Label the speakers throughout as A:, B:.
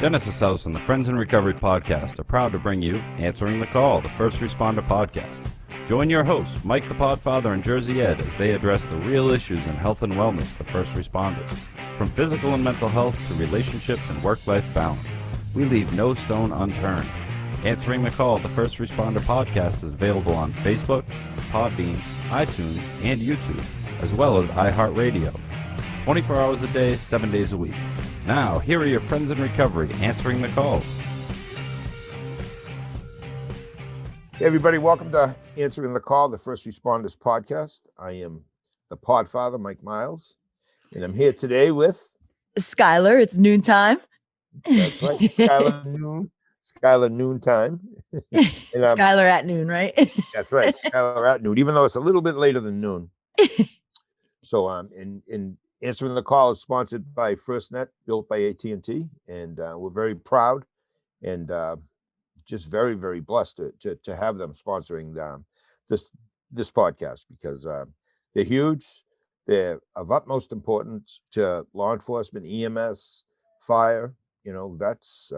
A: Genesis House and the Friends in Recovery podcast are proud to bring you Answering the Call, the First Responder podcast. Join your hosts, Mike the Podfather and Jersey Ed, as they address the real issues in health and wellness for first responders. From physical and mental health to relationships and work-life balance, we leave no stone unturned. Answering the Call, the First Responder podcast is available on Facebook, Podbean, iTunes, and YouTube, as well as iHeartRadio. 24 hours a day, 7 days a week. Now, here are your friends in recovery answering the call.
B: Hey everybody, welcome to Answering the Call, the First Responders podcast. I am the Podfather, Mike Miles, and I'm here today with
C: Skylar. It's noontime.
B: That's right, Skylar noontime. And,
C: Skylar at noon, right?
B: That's right, Skylar at noon, even though it's a little bit later than noon. So, in Answering the Call is sponsored by FirstNet, built by AT&T, and we're very proud and just very, very blessed to have them sponsoring this podcast because they're huge. They're of utmost importance to law enforcement, EMS, fire, vets,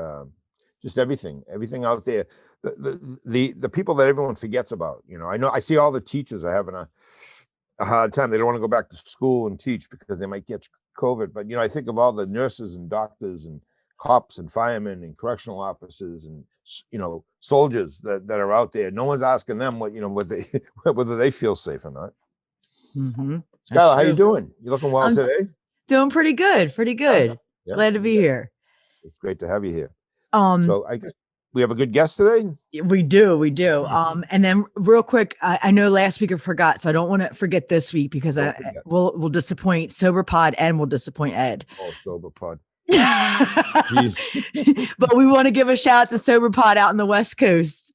B: just everything out there. The people that everyone forgets about. I know I see all the teachers are having a hard time. They don't want to go back to school and teach because they might get COVID. But, I think of all the nurses and doctors and cops and firemen and correctional officers and, soldiers that are out there. No one's asking them whether they feel safe or not.
C: Mm-hmm.
B: Skylar, how you doing? You looking well today?
C: Doing pretty good.
B: Yeah.
C: Glad to be here.
B: It's great to have you here. So I guess we have a good guest today.
C: We do. And then real quick, I know last week I forgot, so I don't want to forget this week because we'll disappoint Sober Pod and we'll disappoint Ed.
B: Oh, Sober Pod.
C: But we want to give a shout out to Sober Pod out in the West Coast.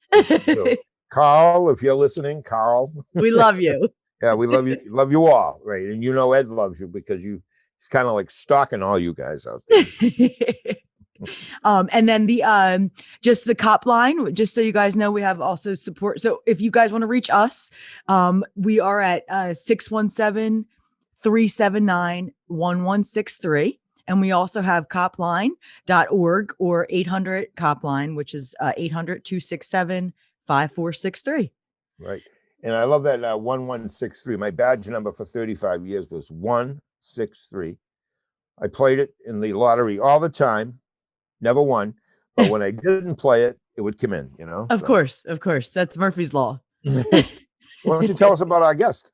B: Carl, if you're listening, Carl.
C: We love you.
B: Yeah, we love you. Love you all, right? And Ed loves you because he's kind of like stalking all you guys out there.
C: And then just the cop line, just so you guys know, we have also support. So if you guys want to reach us, we are at 617-379-1163. And we also have copline.org or 800 copline, which is 800-267-5463.
B: Right. And I love that 1163. My badge number for 35 years was 163. I played it in the lottery all the time. Never won, but when I didn't play it, it would come in,
C: Of course. That's Murphy's Law.
B: Why don't you tell us about our guest?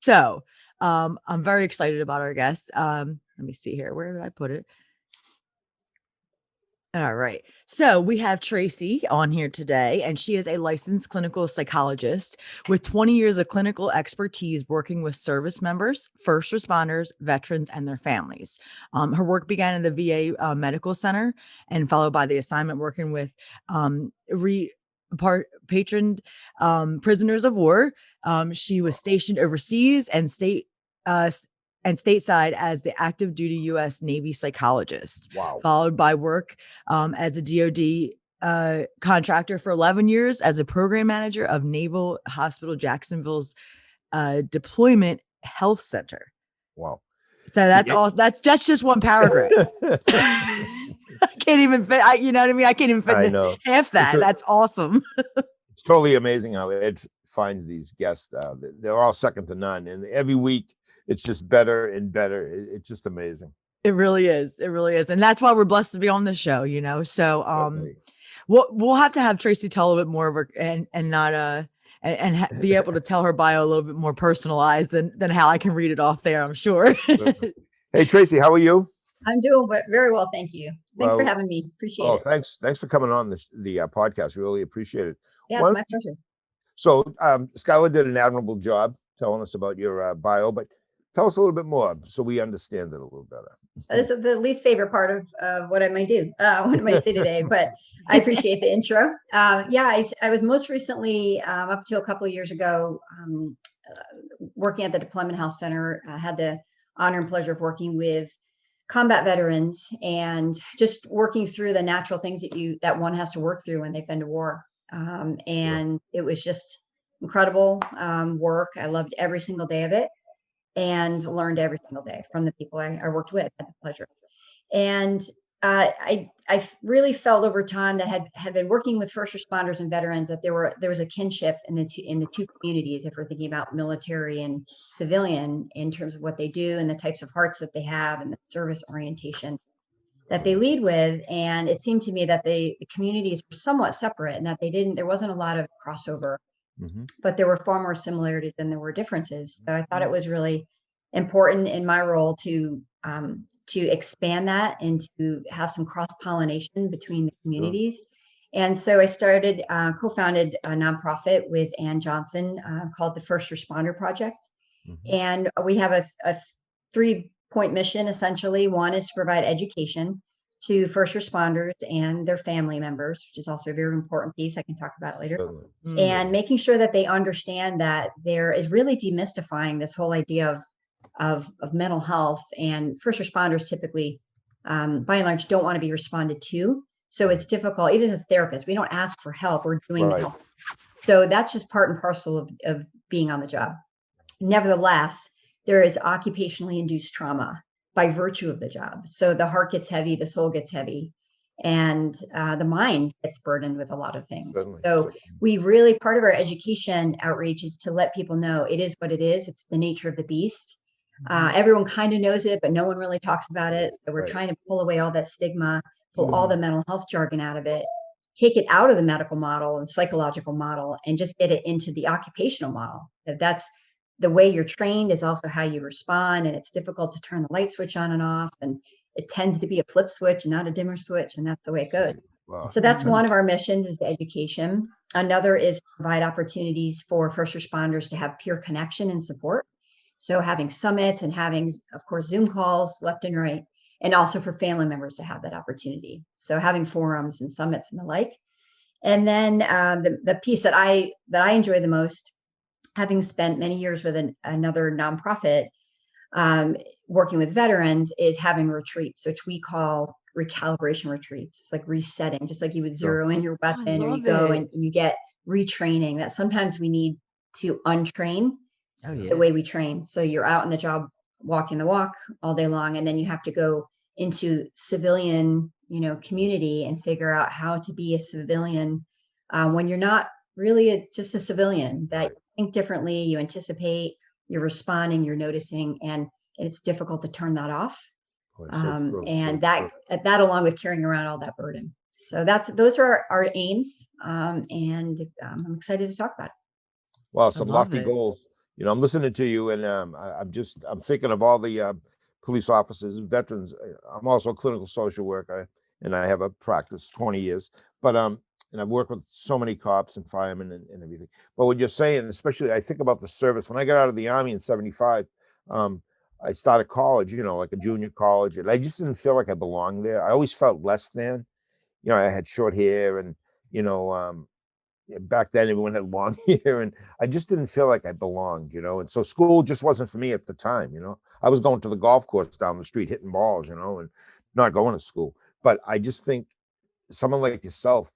C: So, I'm very excited about our guest. Let me see here. Where did I put it? All right. So we have Tracy on here today, and she is a licensed clinical psychologist with 20 years of clinical expertise working with service members, first responders, veterans, and their families. Her work began in the VA Medical Center and followed by the assignment working with patroned prisoners of war. She was stationed overseas and stateside as the active duty U.S. Navy psychologist.
B: Wow.
C: Followed by work as a DoD contractor for 11 years as a program manager of Naval Hospital Jacksonville's Deployment Health Center.
B: Wow.
C: So that's all. That's just one paragraph. I can't even fit. You know what I mean? I can't even fit half that. That's awesome.
B: It's totally amazing how Ed finds these guests. They're all second to none, and every week it's just better and better. It's just amazing.
C: It really is. And that's why we're blessed to be on this show, So we'll have to have Tracy tell a little bit more of her and not be able to tell her bio a little bit more personalized than how I can read it off there, I'm sure.
B: Hey Tracy, how are you?
D: I'm doing very well, thank you. Thanks for having me. Appreciate it.
B: Thanks for coming on the podcast. Really appreciate it.
D: Yeah, it's my pleasure.
B: So Skylar did an admirable job telling us about your bio, but tell us a little bit more so we understand it a little better.
D: This is the least favorite part of what I might do, what I might say today, but I appreciate the intro. I was most recently, up to a couple of years ago, working at the Deployment Health Center. I had the honor and pleasure of working with combat veterans and just working through the natural things that one has to work through when they've been to war. And It was just incredible work. I loved every single day of it. And learned every single day from the people I worked with. I had the pleasure. And I really felt over time that had been working with first responders and veterans that there was a kinship in the two communities, if we're thinking about military and civilian, in terms of what they do and the types of hearts that they have and the service orientation that they lead with. And it seemed to me that the communities were somewhat separate and that there wasn't a lot of crossover, but there were far more similarities than there were differences. So I thought it was really important in my role to expand that and to have some cross-pollination between the communities. And so I started, co-founded a nonprofit with Ann Johnson called the First Responder Project. And we have a 3-point mission, essentially. One is to provide education to first responders and their family members, which is also a very important piece I can talk about later. And making sure that they understand that there is really demystifying this whole idea of mental health. And first responders typically, by and large, don't want to be responded to. So it's difficult, even as therapists, we don't ask for help, we're doing the help. So that's just part and parcel of being on the job. Nevertheless, there is occupationally induced trauma by virtue of the job. So the heart gets heavy, the soul gets heavy, and the mind gets burdened with a lot of things. So we really, part of our education outreach is to let people know it is what it is. It's the nature of the beast. Everyone kind of knows it, but no one really talks about it. So we're trying to pull away all that stigma, pull all the mental health jargon out of it, take it out of the medical model and psychological model, and just get it into the occupational model. That's the way you're trained is also how you respond. And it's difficult to turn the light switch on and off. And it tends to be a flip switch and not a dimmer switch. And that's the way it goes. So that's one of our missions, is the education. Another is to provide opportunities for first responders to have peer connection and support. So having summits and having, of course, Zoom calls left and right, and also for family members to have that opportunity. So having forums and summits and the like. And then the piece that I enjoy the most, having spent many years with another nonprofit working with veterans, is having retreats, which we call recalibration retreats, like resetting, just like you would zero in your weapon, or you go and you get retraining. That sometimes we need to untrain the way we train. So you're out in the job, walking the walk all day long, and then you have to go into civilian, community and figure out how to be a civilian when you're not really just a civilian, that you think differently, you anticipate, you're responding, you're noticing, and it's difficult to turn that off. That along with carrying around all that burden. So those are our aims. And I'm excited to talk about it.
B: Well, some lofty goals. I'm listening to you, and I'm thinking of all the police officers and veterans. I'm also a clinical social worker, and I have a practice 20 years, but and I've worked with so many cops and firemen and everything. But what you're saying, especially I think about the service. When I got out of the Army in 75, I started college, like a junior college, and I just didn't feel like I belonged there. I always felt less than. I had short hair, and back then everyone had long hair, and I just didn't feel like I belonged, and so school just wasn't for me at the time. I was going to the golf course down the street hitting balls, and not going to school. But I just think someone like yourself,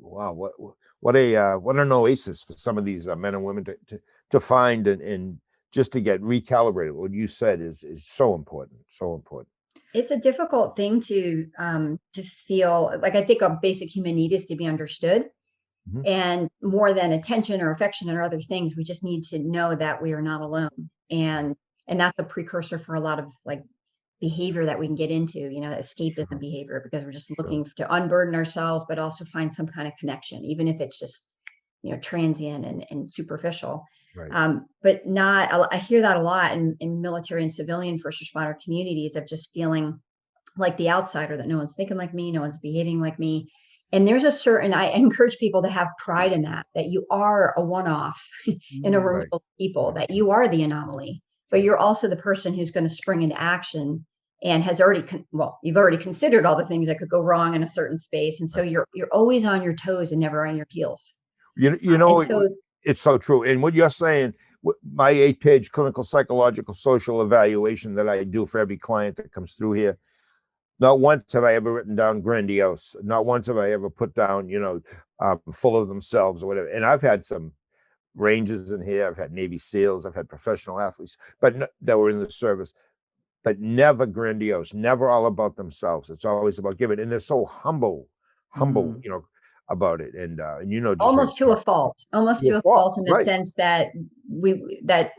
B: wow, what an oasis for some of these men and women to find and just to get recalibrated. What you said is so important, so important.
D: It's a difficult thing to feel like. I think a basic human need is to be understood. And more than attention or affection or other things, we just need to know that we are not alone. And that's a precursor for a lot of like behavior that we can get into, escapism behavior, because we're just looking to unburden ourselves, but also find some kind of connection, even if it's just, transient and superficial. But I hear that a lot in military and civilian first responder communities, of just feeling like the outsider, that no one's thinking like me, no one's behaving like me. And there's I encourage people to have pride in that you are a one-off in a room full of people, that you are the anomaly, but you're also the person who's going to spring into action and has already, you've already considered all the things that could go wrong in a certain space. And so you're always on your toes and never on your heels.
B: It's so true. And what you're saying, my 8-page clinical, psychological, social evaluation that I do for every client that comes through here, not once have I ever written down grandiose. Not once have I ever put down, full of themselves or whatever. And I've had some Rangers in here. I've had Navy SEALs. I've had professional athletes, but that were in the service. but never grandiose, never all about themselves. It's always about giving. And they're so humble, you know, about it. And you know, just
D: almost to a fault, in the
B: right.
D: sense that that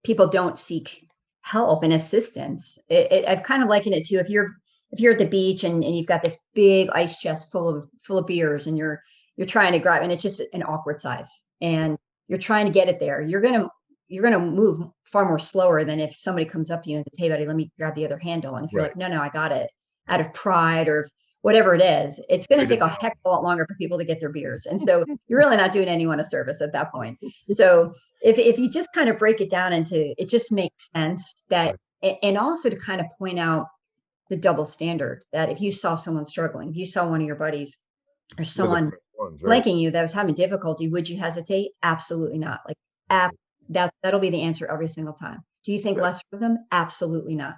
D: people don't seek help and assistance. I've kind of likened it to if you're at the beach and you've got this big ice chest full of beers and you're trying to grab, and it's just an awkward size, and you're trying to get it there. You're gonna move far more slower than if somebody comes up to you and says, "Hey, buddy, let me grab the other handle." And if you're like, "No, I got it," out of pride or whatever it is, it's going to take a heck of a lot longer for people to get their beers. And so you're really not doing anyone a service at that point. So if you just kind of break it down into, it just makes sense that, and also to kind of point out the double standard, that if you saw someone struggling, if you saw one of your buddies or someone flanking you that was having difficulty, would you hesitate? Absolutely not. Like, that'll be the answer every single time. Do you think less of them? Absolutely not.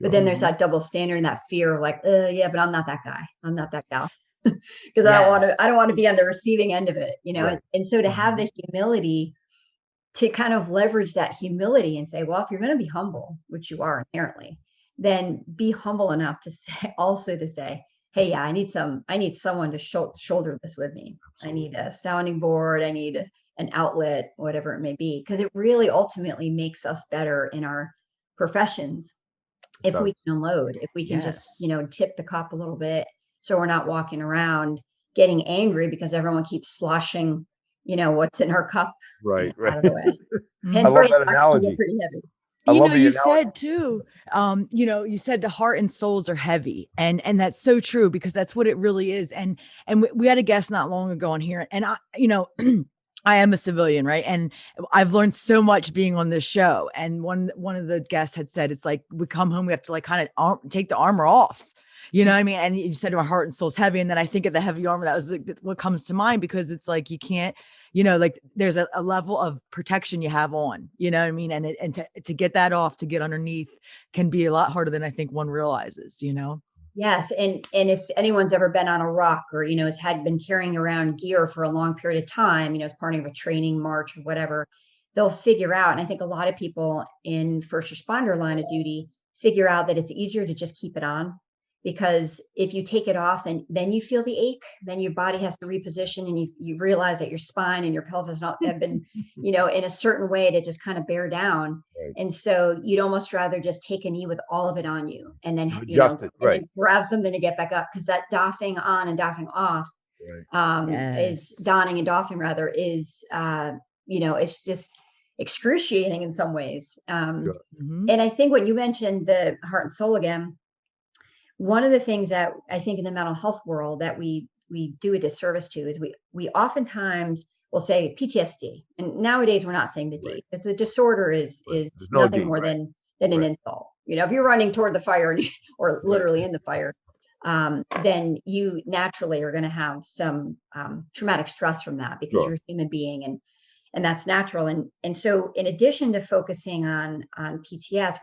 D: But then there's that double standard and that fear of like, yeah, but I'm not that guy. I'm not that gal. Because I don't want to be on the receiving end of it, you know? And so to have the humility to kind of leverage that humility and say, well, if you're going to be humble, which you are inherently, then be humble enough to say, hey, yeah, I need someone to shoulder this with me. Absolutely. I need a sounding board. I need an outlet, whatever it may be, because it really ultimately makes us better in our professions. If we can unload, if we can just, you know, tip the cup a little bit, so we're not walking around getting angry because everyone keeps sloshing, you know, what's in our cup out of the way.
B: I love that analogy.
D: Pretty heavy.
C: You know, you said too, you know, you said the heart and souls are heavy, and that's so true, because that's what it really is. And we had a guest not long ago on here, and I, you know, I am a civilian, right? And I've learned so much being on this show. And one of the guests had said, it's like, we come home, we have to like kind of take the armor off. You know what I mean? And you said my heart and soul's heavy. And then I think of the heavy armor. That was like what comes to mind, because it's like, you can't, you know, like there's a level of protection you have on, you know what I mean? And to get that off, to get underneath, can be a lot harder than I think one realizes, you know?
D: Yes. And if anyone's ever been on a rock, or, you know, has been carrying around gear for a long period of time, you know, as part of a training march or whatever, they'll figure out. And I think a lot of people in first responder line of duty figure out that it's easier to just keep it on, because if you take it off, then you feel the ache, then your body has to reposition, and you realize that your spine and your pelvis have been, you know, in a certain way to just kind of bear down. And so you'd almost rather just take a knee with all of it on you, and then, you know, and then grab something to get back up, because that doffing on and doffing off is donning and doffing rather is, you know, it's just excruciating in some ways. And I think when you mentioned the heart and soul again, one of the things that I think in the mental health world that we do a disservice to is we oftentimes will say PTSD, and nowadays we're not saying the D, because the disorder is nothing more than an insult. You know, if you're running toward the fire or literally in the fire, then you naturally are going to have some traumatic stress from that, because you're a human being, and that's natural. And so in addition to focusing on PTS,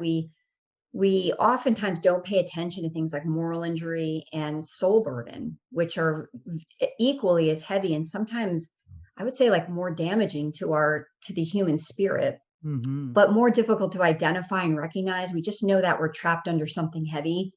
D: we oftentimes don't pay attention to things like moral injury and soul burden, which are equally as heavy, and sometimes I would say like more damaging to the human spirit, but more difficult to identify and recognize. We just know that we're trapped under something heavy,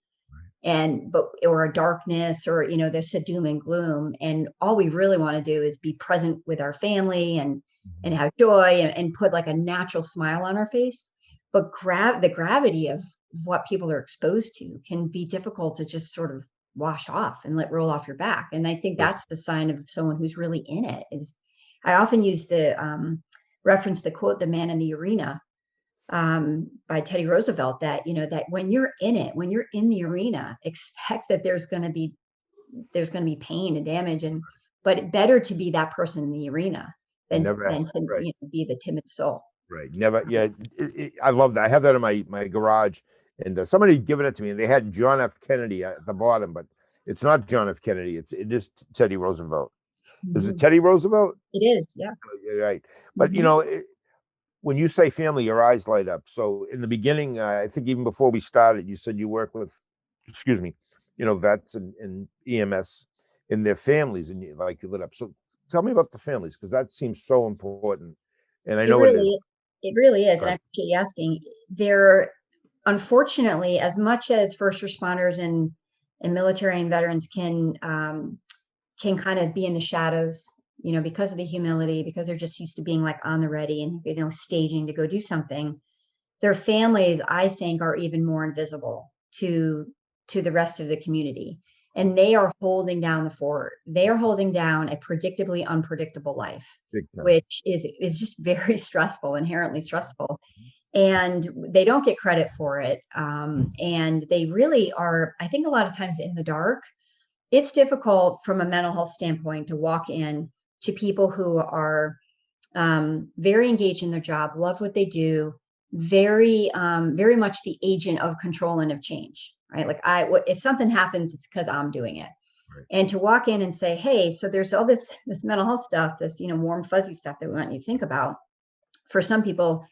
D: or a darkness, or, you know, there's a doom and gloom, and all we really want to do is be present with our family and have joy and put like a natural smile on our face. But the gravity of what people are exposed to can be difficult to just sort of wash off and let roll off your back. And I think that's the sign of someone who's really in it. Is I often use the reference, the quote, "The Man in the Arena," by Teddy Roosevelt, that, you know, that when you're in it, when you're in the arena, expect that there's going to be pain and damage, but better to be that person in the arena than to you know, be the timid soul.
B: Never. Yeah. I love that. I have that in my garage, and somebody given it to me, and they had John F. Kennedy at the bottom, but it's not John F. Kennedy. It is Teddy Roosevelt. Is it Teddy Roosevelt?
D: It is. Yeah.
B: Right. But you know, when you say family, your eyes light up. So in the beginning, I think even before we started, you said you work with, you know, vets and EMS in their families, and you lit up. So tell me about the families, because that seems so important. And I know it is.
D: It really is. And I appreciate you asking. unfortunately, as much as first responders and military and veterans can kind of be in the shadows, because of the humility, because they're just used to being like on the ready and, staging to go do something, their families, I think, are even more invisible to the rest of the community. And they are holding down the fort. They are holding down a predictably unpredictable life, which is just very stressful, inherently stressful. And they don't get credit for it. And they really are, I think, a lot of times in the dark. It's difficult from a mental health standpoint to walk in to people who are very engaged in their job, love what they do, very much the agent of control and of change, right? Like if something happens, it's because I'm doing it. Right. And to walk in and say, hey, so there's all this mental health stuff, this, warm, fuzzy stuff that we want you to think about. For some people,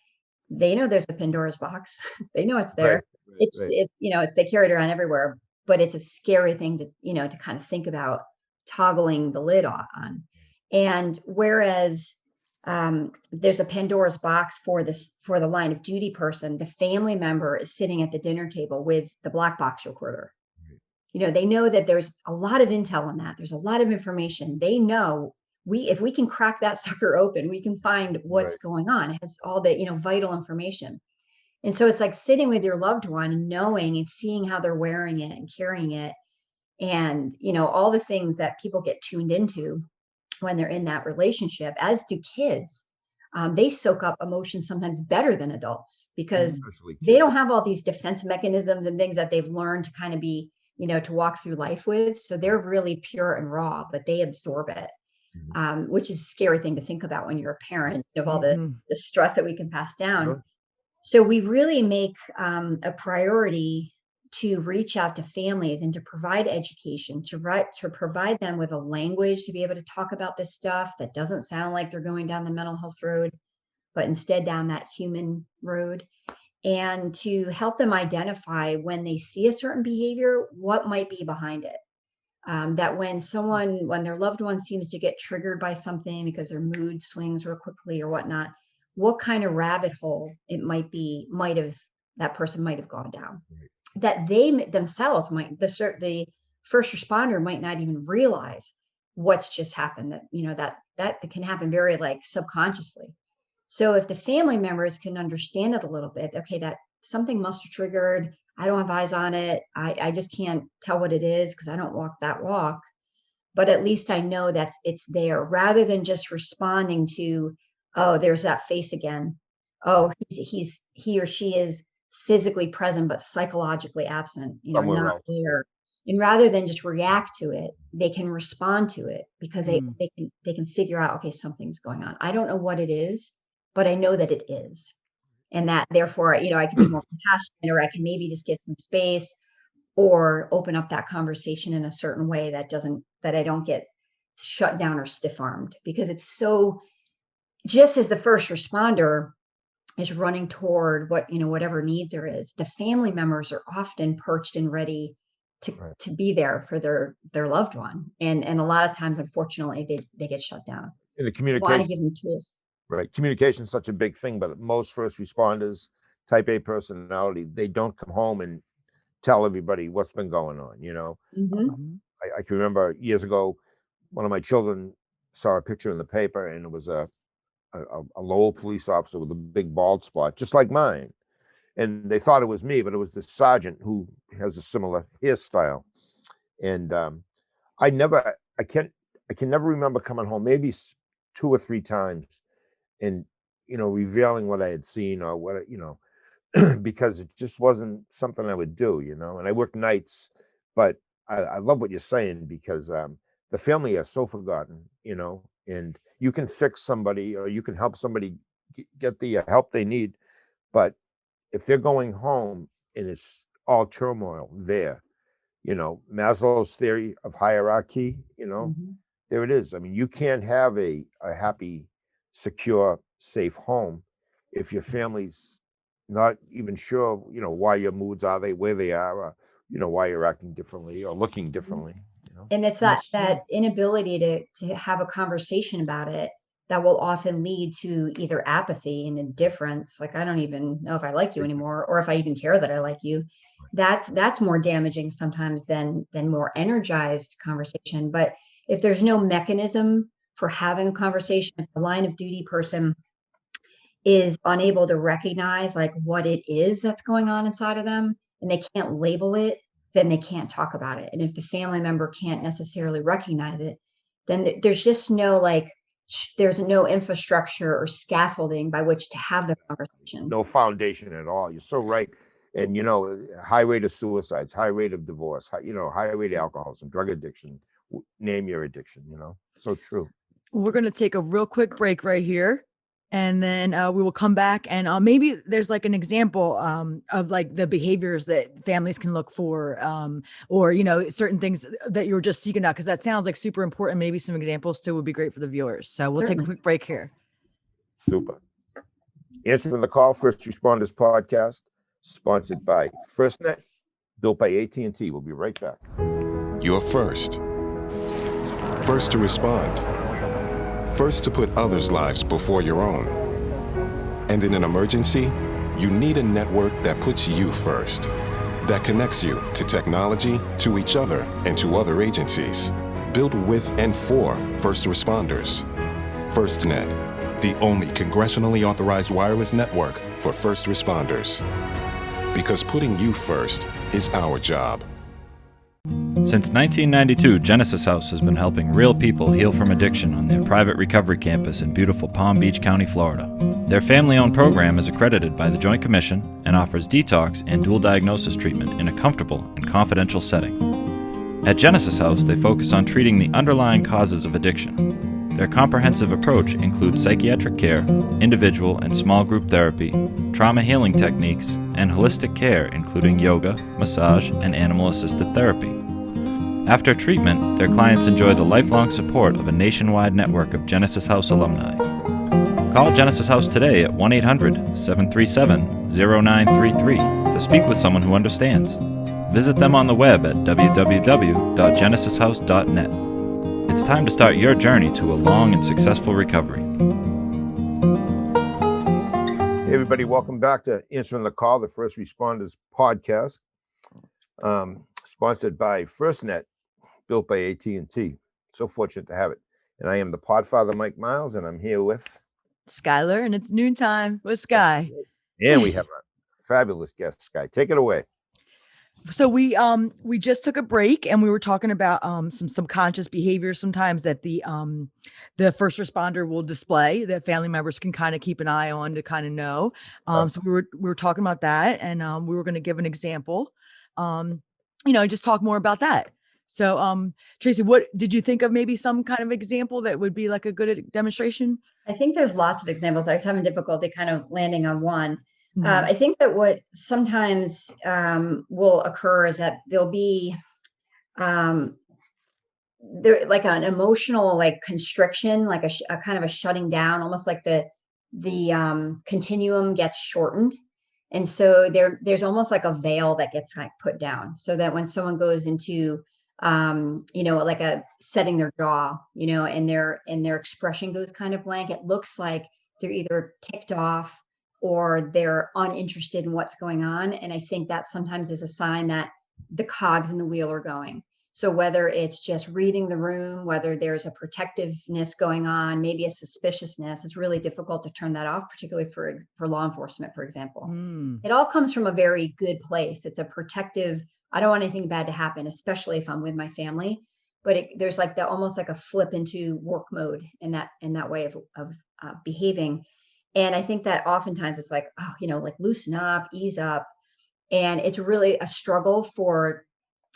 D: they know there's a Pandora's box. They know it's there. Right. It's they carry it around everywhere, but it's a scary thing to, to kind of think about toggling the lid on. And whereas there's a Pandora's box for the line of duty person, the family member is sitting at the dinner table with the black box recorder. They know that there's a lot of intel on that. There's a lot of information. They know if we can crack that sucker open, we can find what's going on. It has all the, vital information. And so it's like sitting with your loved one and knowing and seeing how they're wearing it and carrying it. And, all the things that people get tuned into when they're in that relationship, as do kids. They soak up emotions sometimes better than adults because they don't have all these defense mechanisms and things that they've learned to kind of be, to walk through life with. So they're really pure and raw, but they absorb it, which is a scary thing to think about when you're a parent of all the stress that we can pass down. Sure. So we really make a priority to reach out to families and to provide education, to provide them with a language to be able to talk about this stuff that doesn't sound like they're going down the mental health road, but instead down that human road, and to help them identify when they see a certain behavior, what might be behind it. That when their loved one seems to get triggered by something because their mood swings real quickly or whatnot, what kind of rabbit hole that person might have gone down. Right. That they themselves the first responder might not even realize what's just happened, that can happen very like subconsciously. So if the family members can understand it a little bit, okay, that something must have triggered, I don't have eyes on it, I just can't tell what it is because I don't walk that walk, but at least I know it's there, rather than just responding to, oh, there's that face again, oh, he or she is physically present but psychologically absent, not there. And rather than just react to it, they can respond to it because they can figure out, okay, something's going on. I don't know what it is, but I know that it is. And that therefore, I can be more compassionate, or I can maybe just get some space or open up that conversation in a certain way that I don't get shut down or stiff-armed, because it's so, just as the first responder is running toward whatever need there is, the family members are often perched and ready to be there for their loved one. And a lot of times, unfortunately, they get shut down.
B: In the communication,
D: want to give them tools.
B: Right. Communication is such a big thing, but most first responders, type A personality, they don't come home and tell everybody what's been going on, I can remember years ago, one of my children saw a picture in the paper, and it was a Lowell police officer with a big bald spot, just like mine. And they thought it was me, but it was the sergeant who has a similar hairstyle. And I can never remember coming home, maybe 2 or 3 times, and revealing what I had seen or what because it just wasn't something I would do, and I worked nights, but I love what you're saying, because the family are so forgotten, and you can fix somebody or you can help somebody get the help they need, but if they're going home and it's all turmoil there, Maslow's theory of hierarchy, there it is. I mean, you can't have a happy, secure, safe home if your family's not even sure, why your moods are where they are, or, why you're acting differently or looking differently.
D: And it's that inability to have a conversation about it that will often lead to either apathy and indifference. Like, I don't even know if I like you anymore, or if I even care that I like you. That's more damaging sometimes than more energized conversation. But if there's no mechanism for having a conversation, if the line of duty person is unable to recognize like what it is that's going on inside of them, and they can't label it, then they can't talk about it. And if the family member can't necessarily recognize it, then there's just no like there's no infrastructure or scaffolding by which to have the conversation.
B: No foundation at all. You're so right. And, high rate of suicides, high rate of divorce, high rate of alcoholism, drug addiction, name your addiction, so true.
C: We're going to take a real quick break right here. And then we will come back, and maybe there's like an example of like the behaviors that families can look for, or, certain things that you were just seeking out, because that sounds like super important. Maybe some examples too would be great for the viewers. So we'll take a quick break here.
B: Super. Answering the Call, First Responders Podcast, sponsored by FirstNet, built by AT&T. We'll be right back.
E: You're first. First to respond. First to put others' lives before your own. And in an emergency, you need a network that puts you first, that connects you to technology, to each other, and to other agencies. Built with and for first responders. FirstNet, the only congressionally authorized wireless network for first responders. Because putting you first is our job.
A: Since 1992, Genesis House has been helping real people heal from addiction on their private recovery campus in beautiful Palm Beach County, Florida. Their family-owned program is accredited by the Joint Commission and offers detox and dual diagnosis treatment in a comfortable and confidential setting. At Genesis House, they focus on treating the underlying causes of addiction. Their comprehensive approach includes psychiatric care, individual and small group therapy, trauma healing techniques, and holistic care including yoga, massage, and animal-assisted therapy. After treatment, their clients enjoy the lifelong support of a nationwide network of Genesis House alumni. Call Genesis House today at 1-800-737-0933 to speak with someone who understands. Visit them on the web at www.genesishouse.net. It's time to start your journey to a long and successful recovery.
B: Hey everybody, welcome back to Answering the Call, the First Responders Podcast, sponsored by FirstNet, built by AT&T. So fortunate to have it. And I am the Podfather, Mike Miles, and I'm here with
C: Skylar, and it's noontime with Sky.
B: And we have a fabulous guest, Sky. Take it away.
C: So we just took a break, and we were talking about some subconscious behaviors sometimes that the first responder will display that family members can kind of keep an eye on to kind of know. So we were talking about that, and we were going to give an example, just talk more about that. So Tracy, what did you think of? Maybe some kind of example that would be like a good demonstration?
D: I think there's lots of examples. I was having difficulty kind of landing on one. I think that what sometimes will occur is that there'll be there like an emotional like constriction, like a kind of a shutting down, almost like the continuum gets shortened. And so there's almost like a veil that gets like put down, so that when someone goes into like a setting their jaw, and their expression goes kind of blank, it looks like they're either ticked off or they're uninterested in what's going on. And I think that sometimes is a sign that the cogs in the wheel are going. So whether it's just reading the room, whether there's a protectiveness going on, maybe a suspiciousness, it's really difficult to turn that off, particularly for law enforcement, for example. It all comes from a very good place. It's a protective, I don't want anything bad to happen, especially if I'm with my family. But there's like the almost like a flip into work mode in that way of behaving. And I think that oftentimes it's like, like loosen up, ease up. And it's really a struggle for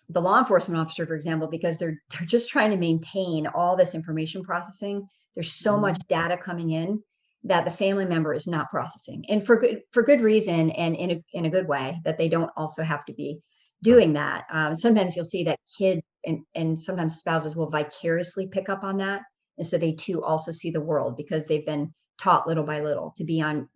D: the law enforcement officer, for example, because they're just trying to maintain all this information processing. There's so much data coming in that the family member is not processing, and for good reason, and in a good way, that they don't also have to be doing that. Sometimes you'll see that kids and sometimes spouses will vicariously pick up on that, and so they too also see the world because they've been taught little by little to be on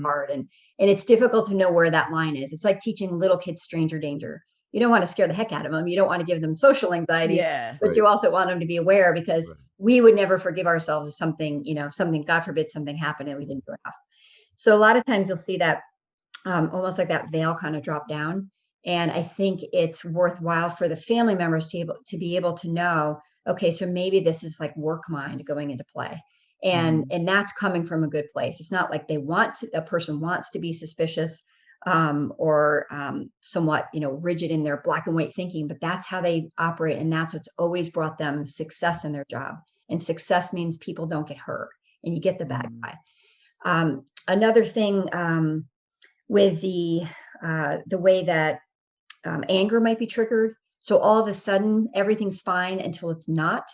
D: guard, and it's difficult to know where that line is. It's like teaching little kids stranger danger. you don't want to scare the heck out of them. You don't want to give them social anxiety,
C: Yeah.
D: but
B: Right.
D: you also want them to be aware, because
B: Right.
D: we would never forgive ourselves if something, something, God forbid, something happened and we didn't do enough. So a lot of times you'll see that almost like that veil kind of drop down. And I think it's worthwhile for the family members to be able to know, okay, so maybe this is like work mind going into play. And that's coming from a good place. It's not like a person wants to be suspicious or somewhat, rigid in their black and white thinking, but that's how they operate. And that's what's always brought them success in their job. And success means people don't get hurt and you get the bad guy. Another thing with the way that anger might be triggered. So all of a sudden, everything's fine until it's not.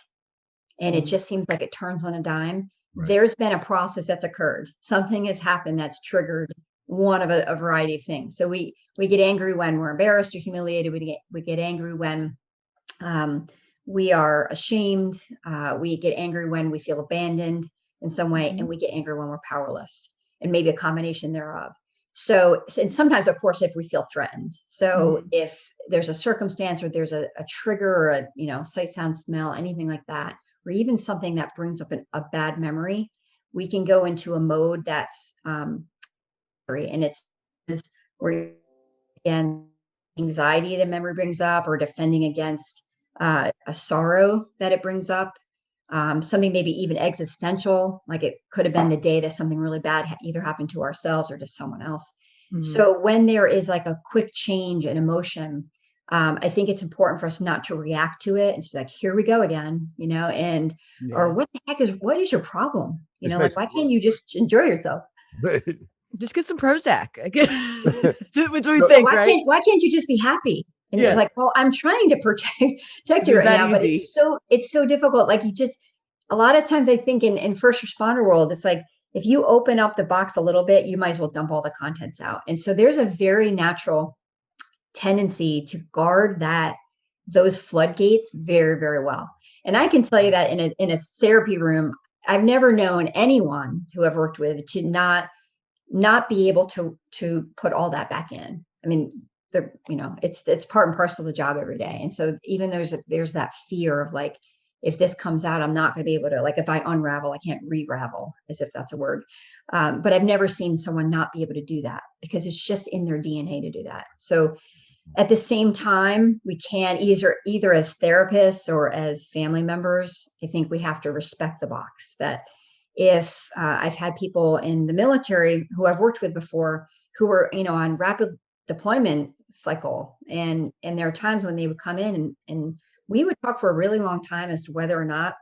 D: And it just seems like it turns on a dime.
B: Right.
D: There's been a process that's occurred. Something has happened that's triggered one of a variety of things. So we get angry when we're embarrassed or humiliated. We get angry when we are ashamed. We get angry when we feel abandoned in some way, and we get angry when we're powerless, and maybe a combination thereof. So, and sometimes, of course, if we feel threatened. So if there's a circumstance or there's a trigger or sight, sound, smell, anything like that, or even something that brings up a bad memory, we can go into a mode that's and it's where, again, anxiety that memory brings up, or defending against a sorrow that it brings up. Something maybe even existential, like it could have been the day that something really bad either happened to ourselves or to someone else. So when there is like a quick change in emotion, I think it's important for us not to react to it and just like, here we go again, and or what is your problem? Like, why can't you just enjoy yourself?
C: Just get some Prozac. Which we
D: So
C: think, right?
D: Why can't you just be happy? And it's like, well, I'm trying to protect you right now, but it's so difficult. Like a lot of times I think in first responder world, it's like, if you open up the box a little bit, you might as well dump all the contents out. And so there's a very natural tendency to guard those floodgates very, very well. And I can tell you that in a therapy room, I've never known anyone who I've worked with to not be able to put all that back in. I mean, it's part and parcel of the job every day. And so even there's that fear of like, if this comes out, I'm not going to be able to, like, if I unravel, I can't re-ravel, as if that's a word. But I've never seen someone not be able to do that, because it's just in their DNA to do that. So at the same time, we can either as therapists or as family members, I think we have to respect the box. That if I've had people in the military who I've worked with before who were, on rapid deployment cycle, and there are times when they would come in and we would talk for a really long time as to whether or not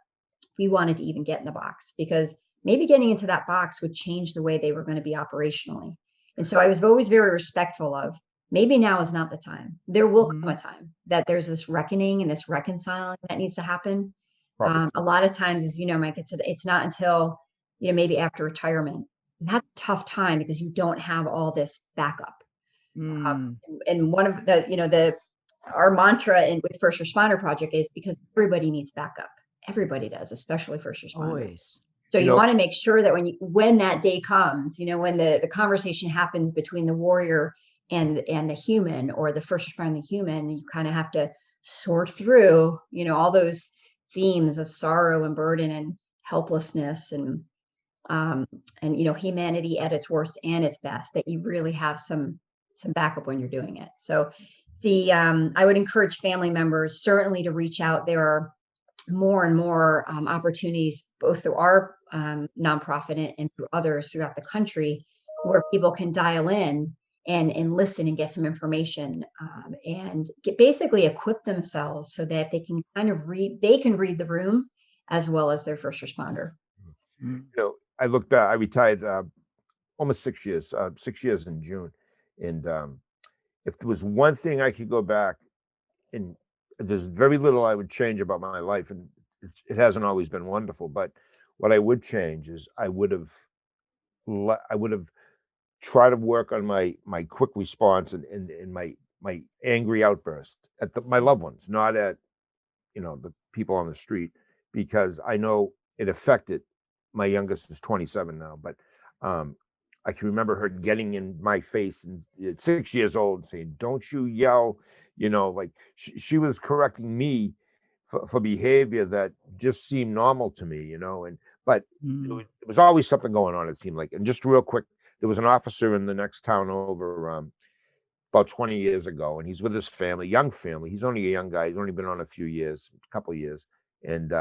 D: we wanted to even get in the box, because maybe getting into that box would change the way they were going to be operationally. And so I was always very respectful of, maybe now is not the time. There will come a time that there's this reckoning and this reconciling that needs to happen. A lot of times, as you know, Mike, it's not until, maybe after retirement. And that's a tough time because you don't have all this backup. And one of our mantra with First Responder Project is, because everybody needs backup. Everybody does, especially first responders.
C: Always.
D: So you want to make sure that when that day comes, when the conversation happens between the warrior and the human, or the first responder and the human, you kind of have to sort through, all those themes of sorrow and burden and helplessness and humanity at its worst and its best, that you really have some backup when you're doing it. So I would encourage family members certainly to reach out. There are more and more opportunities, both through our nonprofit and through others throughout the country, where people can dial in and listen and get some information and basically equip themselves so that they can kind of read the room as well as their first responder.
B: I looked back, I retired almost 6 years in June. And if there was one thing I could go back, and there's very little I would change about my life, and it hasn't always been wonderful, but what I would change is I would have tried to work on my quick response and my angry outburst at my loved ones, not at the people on the street, because I know it affected. My youngest is 27 now, but I can remember her getting in my face and at 6 years old saying, "Don't you yell, like she was correcting me for behavior that just seemed normal to me, but it was always something going on, it seemed like. And just real quick, there was an officer in the next town over about 20 years ago, and he's with his family, young family. He's only a young guy. He's only been on a couple of years. And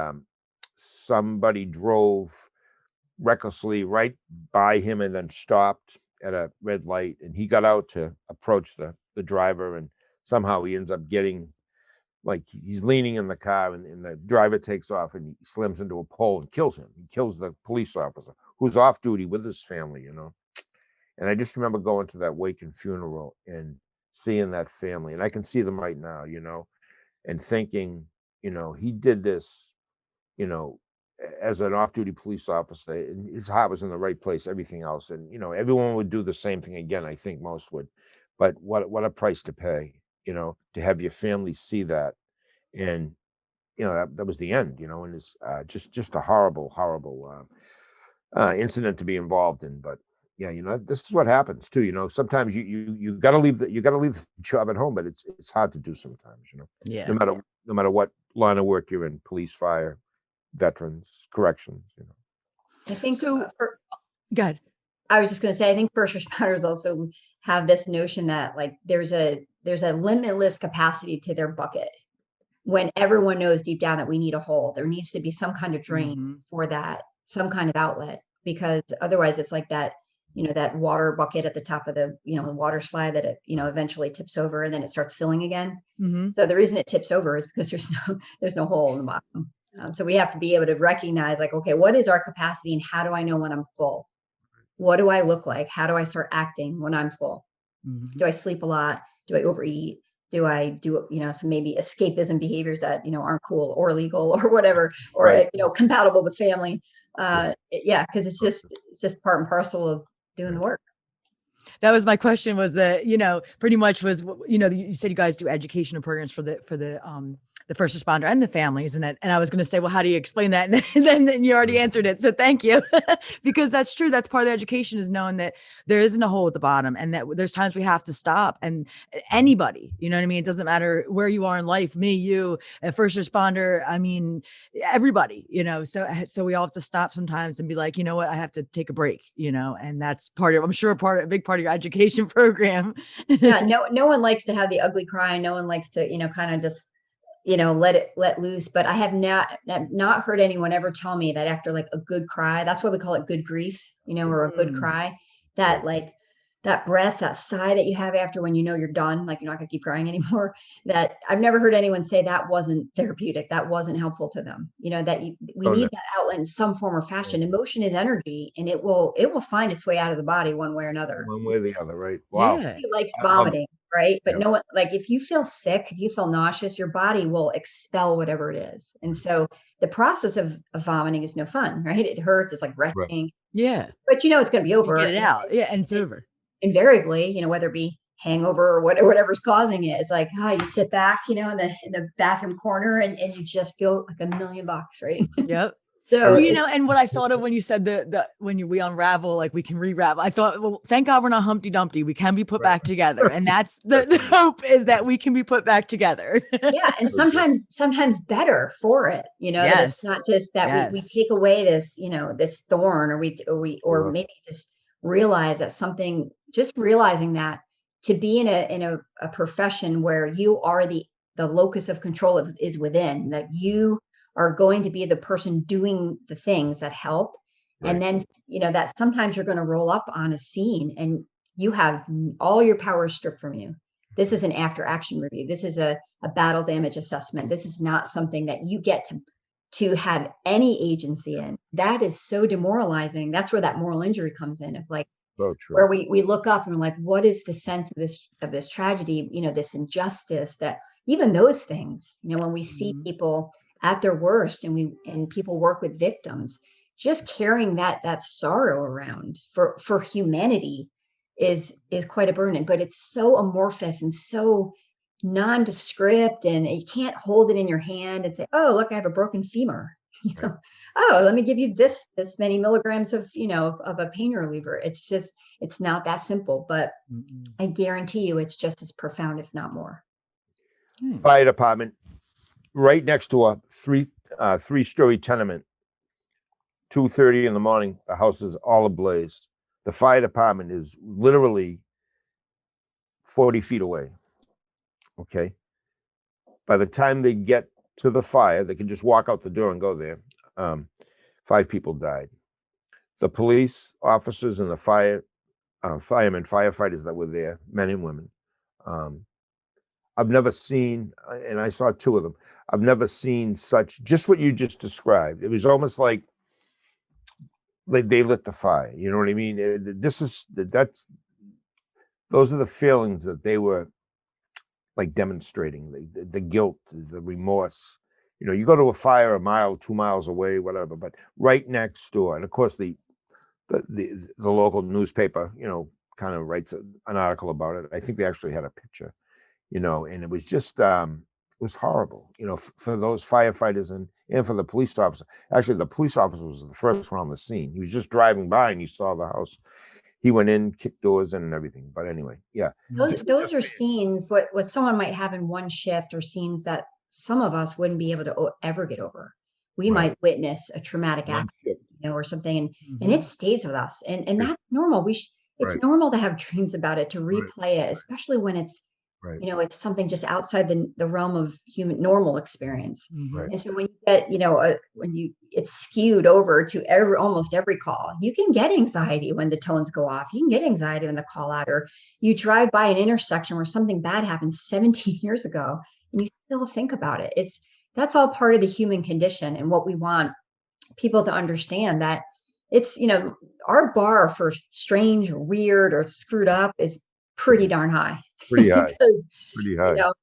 B: somebody drove recklessly right by him and then stopped at a red light, and he got out to approach the driver, and somehow he ends up getting, like, he's leaning in the car, and the driver takes off and he slams into a pole and kills him. He kills the police officer who's off duty with his family, And I just remember going to that wake and funeral and seeing that family, and I can see them right now, and thinking, he did this, as an off-duty police officer, and his heart was in the right place, everything else. And, everyone would do the same thing again. I think most would, but what a price to pay, to have your family see that. And, that was the end, and it's just a horrible, horrible incident to be involved in. But yeah, this is what happens too. Sometimes you got to leave the job at home, but it's hard to do sometimes.
C: Yeah.
B: No matter what line of work you're in, police, fire, veterans, corrections.
D: I think
C: so. Go ahead.
D: I was just going to say, I think first responders also have this notion that, like, there's a limitless capacity to their bucket, when everyone knows deep down that we need a hole. There needs to be some kind of drain for that, some kind of outlet, because otherwise it's like that, that water bucket at the top of the, the water slide that it, eventually tips over and then it starts filling again. So the reason it tips over is because there's no hole in the bottom. So we have to be able to recognize, like, okay, what is our capacity and how do I know when I'm full? What do I look like? How do I start acting when I'm full? Do I sleep a lot? Do I overeat? Do I do, some maybe escapism behaviors that, aren't cool or legal or whatever, or,
B: Right.
D: Compatible with family? Yeah, because it's just part and parcel of doing the work.
C: That was my question, was pretty much was, you said you guys do educational programs for the first responder and the families. And I was going to say, well, how do you explain that? And then you already answered it. So thank you, because that's true. That's part of the education, is knowing that there isn't a hole at the bottom, and that there's times we have to stop. And anybody, you know what I mean? It doesn't matter where you are in life, me, you, a first responder. I mean, everybody, so we all have to stop sometimes and be like, you know what, I have to take a break, and that's I'm sure a big part of your education program.
D: Yeah. No one likes to have the ugly cry. No one likes to, kind of just, let loose. But I have not heard anyone ever tell me that after, like, a good cry, that's why we call it good grief, or a good cry, that, like, that breath, that sigh that you have after, when you're done, like, you're not going to keep crying anymore, that I've never heard anyone say that wasn't therapeutic, that wasn't helpful to them, that we need that outlet in some form or fashion. Emotion is energy, and it will find its way out of the body one way or another.
B: One way or the other, right? Wow.
D: Nobody likes vomiting, right? But no one, like, if you feel sick, if you feel nauseous, your body will expel whatever it is. And so the process of vomiting is no fun, right? It hurts. It's like retching.
C: Right. Yeah.
D: But it's going to be over.
C: Get it out. Yeah. And it's over.
D: Invariably, whether it be hangover or whatever's causing it, it's like, you sit back, in the bathroom corner and you just feel like $1,000,000, right?
C: Yep.
D: So,
C: and what I thought of when you said when we unravel, like, we can re-ravel, I thought, well, thank God we're not Humpty Dumpty. We can be put back together. And that's the hope, is that we can be put back together.
D: Yeah. And sometimes better for it,
C: Yes.
D: It's not just that we take away this, this thorn, or maybe just realize that just realizing that to be in a profession where you are the locus of control is within, that you are going to be the person doing the things that help. Right. And then, that sometimes you're going to roll up on a scene and you have all your power stripped from you. This is an after action review. This is a battle damage assessment. This is not something that you get to have any agency in. That is so demoralizing. That's where that moral injury comes in, of, like,
B: so true.
D: Where we look up and we're like, what is the sense of this tragedy, this injustice, that even those things, when we see people at their worst, and people work with victims, just carrying that sorrow around for humanity is quite a burden. But it's so amorphous and so nondescript, and you can't hold it in your hand and say, oh, look, I have a broken femur. Oh, let me give you this many milligrams of a pain reliever. It's not that simple, but I guarantee you it's just as profound, if not more.
B: Fire department, right next to a three-story tenement. 2:30 in the morning, the house is all ablaze. The fire department is literally 40 feet away. Okay. By the time they get to the fire, they can just walk out the door and go there. 5 people died. The police officers and the firemen, firefighters that were there, men and women. I've never seen, and I saw 2 of them. I've never seen such, just what you just described. It was almost like they lit the fire. You know what I mean? Those are the feelings that they were like demonstrating, the guilt, the remorse. You know, you go to a fire a mile, 2 miles away, whatever, but right next door. And of course, the local newspaper, you know, kind of writes an article about it. I think they actually had a picture, you know, and it was just, it was horrible, you know, for those firefighters and for the police officer. Actually, the police officer was the first one on the scene. He was just driving by and he saw the house. He went in, kicked doors in and everything. But anyway, yeah.
D: Those are scenes, what someone might have in one shift, or scenes that some of us wouldn't be able to ever get over. We might witness a traumatic accident, you know, or something, and it stays with us. And that's normal. It's normal to have dreams about it, to replay it, especially when it's, you know, it's something just outside the realm of human normal experience. And so when you get, you know, it's skewed over to almost every call, you can get anxiety when the tones go off. You can get anxiety when the call out, or you drive by an intersection where something bad happened 17 years ago and you still think about it. That's all part of the human condition. And what we want people to understand, that it's, you know, our bar for strange or weird or screwed up is pretty darn high.
B: Pretty high.
D: Because,
B: pretty high.
D: You know,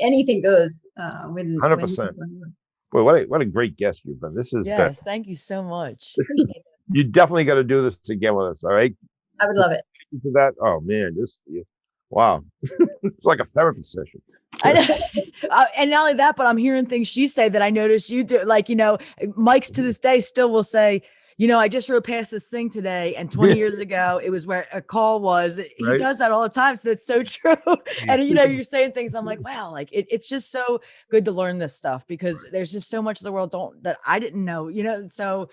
D: anything goes.
B: 100%. Boy, what a great guest you've been. This is
C: yes. Thank you so much.
B: You definitely got to do this again with us. All right.
D: I would love it.
B: To that. Oh man, wow. It's like a therapy session.
C: I know. And not only that, but I'm hearing things she say that I noticed you do. Like, you know, Mike's to this day still will say, you know, I just rode past this thing today, and 20 years ago, it was where a call was. He does that all the time. So it's so true. And, you know, you're saying things, I'm like, wow, like it's just so good to learn this stuff, because there's just so much of the world that I didn't know, you know? So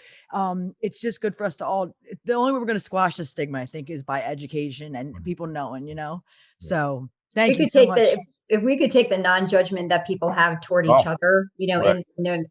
C: it's just good for us to all, the only way we're going to squash the stigma, I think, is by education and people knowing, you know? So thank you so much.
D: If we could take the non-judgment that people have toward each other, you know,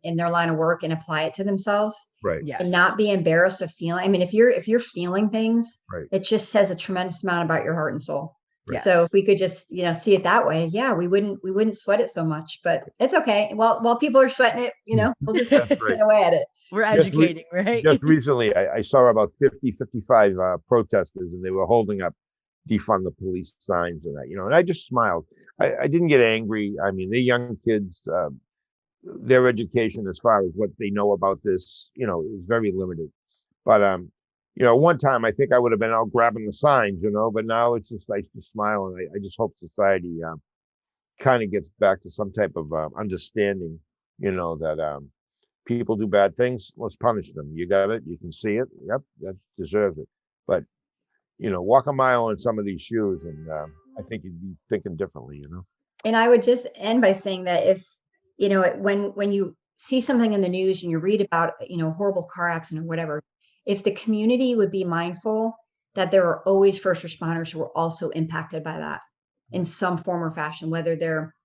D: in their line of work, and apply it to themselves, and not be embarrassed of feeling. I mean, if you're feeling things, it just says a tremendous amount about your heart and soul. So if we could just, you know, see it that way, we wouldn't sweat it so much. But it's okay. While people are sweating it, you know, we'll just get away at it.
C: We're educating, right?
B: Just recently, I saw about 55 protesters, and they were holding up defund the police signs and that, you know, and I just smiled. I didn't get angry. I mean, they're young kids. Their education, as far as what they know about this, you know, is very limited. But you know, one time I think I would have been out grabbing the signs, you know, but now it's just nice to smile, and I just hope society kind of gets back to some type of understanding, you know, that people do bad things, let's punish them. You got it, you can see it. Yep, that deserves it. But you know, walk a mile in some of these shoes, and I think you'd be thinking differently, you know.
D: And I would just end by saying that if, you know, when you see something in the news and you read about, you know, a horrible car accident or whatever, if the community would be mindful that there are always first responders who are also impacted by that in some form or fashion, whether they're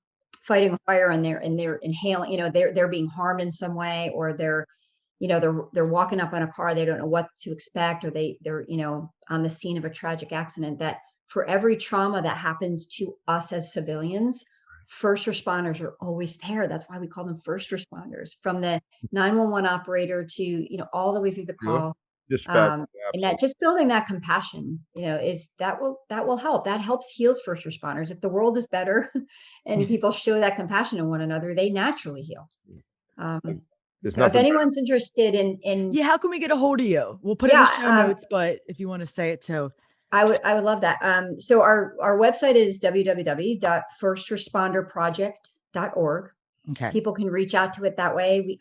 D: fighting a fire and they're inhaling, you know, they're being harmed in some way, or they're walking up on a car, they don't know what to expect, or they're, you know, on the scene of a tragic accident, that for every trauma that happens to us as civilians, first responders are always there. That's why we call them first responders, from the 911 operator to, you know, all the way through the call. And that just building that compassion, you know, that will help. That helps heals first responders. If the world is better and people show that compassion to one another, they naturally heal. So if anyone's interested in
C: how can we get a hold of you? We'll put it in the show notes, but if you want to say it too.
D: I would love that. So our website is www.firstresponderproject.org.
C: Okay.
D: People can reach out to it that way.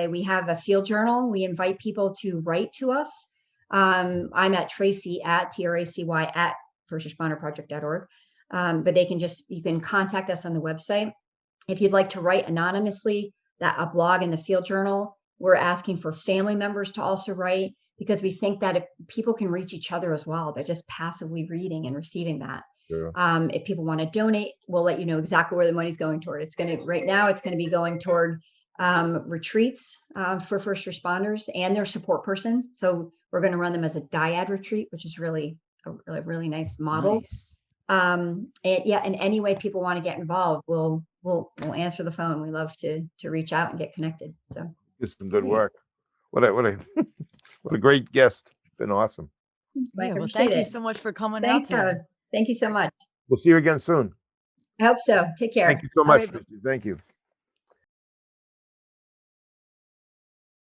D: We have a field journal. We invite people to write to us. I'm at Tracy TRACY at firstresponderproject.org. But you can contact us on the website. If you'd like to write anonymously, that a blog in the field journal, we're asking for family members to also write, because we think that if people can reach each other as well, they're just passively reading and receiving that.
B: Sure.
D: If people want to donate, we'll let you know exactly where the money's going toward. Right now, it's going to be going toward retreats for first responders and their support person. So we're going to run them as a dyad retreat, which is really a really nice model.
C: Nice.
D: And yeah, in any way people want to get involved, we'll answer the phone. We love to reach out and get connected. So
B: It's some good work. What a what a great guest. Been awesome.
D: I
C: Yeah, well,
D: appreciate
C: thank you
D: it.
C: so much for coming
D: Thanks,
C: out today.
D: Tyler. Thank you so much.
B: We'll see you again soon.
D: I hope so. Take care.
B: Thank you so
C: All
B: much,
C: right.
B: Tracy. Thank you.